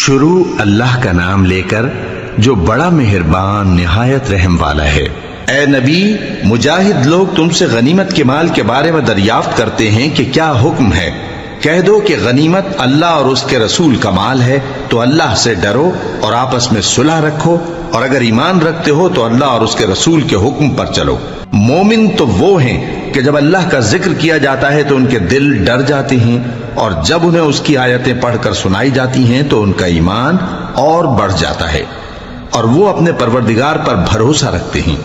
شروع اللہ کا نام لے کر جو بڑا مہربان نہایت رحم والا ہے۔ اے نبی، مجاہد لوگ تم سے غنیمت کے مال کے بارے میں دریافت کرتے ہیں کہ کیا حکم ہے۔ کہہ دو کہ غنیمت اللہ اور اس کے رسول کا مال ہے، تو اللہ سے ڈرو اور آپس میں صلح رکھو، اور اگر ایمان رکھتے ہو تو اللہ اور اس کے رسول کے حکم پر چلو۔ مومن تو وہ ہیں کہ جب اللہ کا ذکر کیا جاتا ہے تو ان کے دل ڈر جاتے ہیں، اور جب انہیں اس کی آیتیں پڑھ کر سنائی جاتی ہیں تو ان کا ایمان اور بڑھ جاتا ہے، اور وہ اپنے پروردگار پر بھروسہ رکھتے ہیں،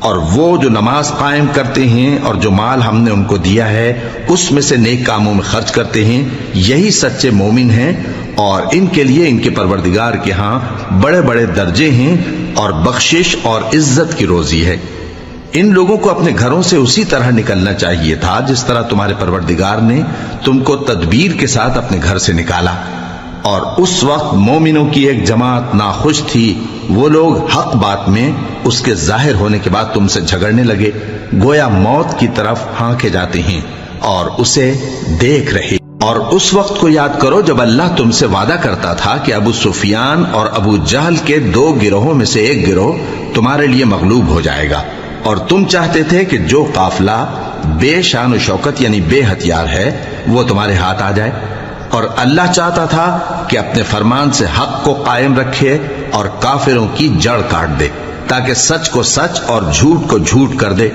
اور وہ جو نماز قائم کرتے ہیں اور جو مال ہم نے ان کو دیا ہے اس میں سے نیک کاموں میں خرچ کرتے ہیں، یہی سچے مومن ہیں، اور ان کے لیے ان کے پروردگار کے ہاں بڑے بڑے درجے ہیں اور بخشش اور عزت کی روزی ہے۔ ان لوگوں کو اپنے گھروں سے اسی طرح نکلنا چاہیے تھا جس طرح تمہارے پروردگار نے تم کو تدبیر کے ساتھ اپنے گھر سے نکالا، اور اس وقت مومنوں کی ایک جماعت ناخوش تھی، وہ لوگ حق بات میں اس کے ظاہر ہونے کے بعد تم سے جھگڑنے لگے، گویا موت کی طرف ہانکے جاتے ہیں اور اسے دیکھ رہے۔ اور اس وقت کو یاد کرو جب اللہ تم سے وعدہ کرتا تھا کہ ابو سفیان اور ابو جہل کے 2 گروہوں میں سے ایک گروہ تمہارے لیے مغلوب ہو جائے گا، اور تم چاہتے تھے کہ جو قافلہ بے شان و شوکت یعنی بے ہتھیار ہے وہ تمہارے ہاتھ آ جائے، اور اللہ چاہتا تھا کہ اپنے فرمان سے حق کو قائم رکھے اور کافروں کی جڑ کاٹ دے، تاکہ سچ کو سچ اور جھوٹ کو جھوٹ کر دے،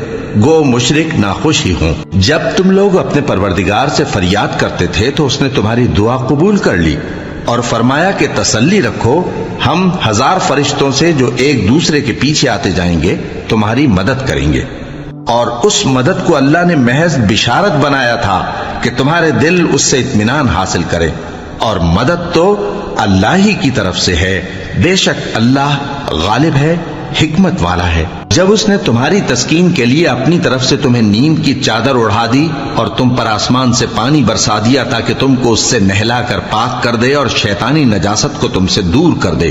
گو مشرک ناخوش ہی ہوں۔ جب تم لوگ اپنے پروردگار سے فریاد کرتے تھے تو اس نے تمہاری دعا قبول کر لی، اور فرمایا کہ تسلی رکھو، ہم 1000 فرشتوں سے جو ایک دوسرے کے پیچھے آتے جائیں گے تمہاری مدد کریں گے۔ اور اس مدد کو اللہ نے محض بشارت بنایا تھا کہ تمہارے دل اس سے اطمینان حاصل کرے، اور مدد تو اللہ ہی کی طرف سے ہے، بے شک اللہ غالب ہے، حکمت والا ہے۔ جب اس نے تمہاری تسکین کے لیے اپنی طرف سے تمہیں نیند کی چادر اڑھا دی اور تم پر آسمان سے پانی برسا دیا تاکہ تم کو اس سے نہلا کر پاک کر دے اور شیطانی نجاست کو تم سے دور کر دے،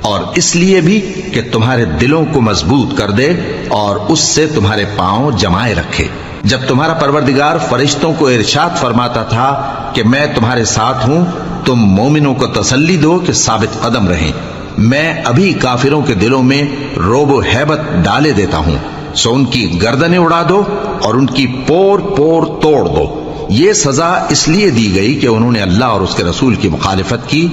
اور اس لیے بھی کہ تمہارے دلوں کو مضبوط کر دے اور اس سے تمہارے پاؤں جمائے رکھے، جب تمہارا پروردگار فرشتوں کو ارشاد فرماتا تھا کہ میں تمہارے ساتھ ہوں، تم مومنوں کو تسلی دو کہ ثابت قدم رہیں، میں ابھی کافروں کے دلوں میں رعب و ہیبت ڈالے دیتا ہوں، سو ان کی گردنیں اڑا دو اور ان کی پور پور توڑ دو۔ یہ سزا اس لیے دی گئی کہ انہوں نے اللہ اور اس کے رسول کی مخالفت کی،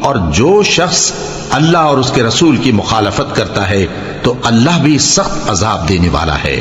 اور جو شخص اللہ اور اس کے رسول کی مخالفت کرتا ہے تو اللہ بھی سخت عذاب دینے والا ہے۔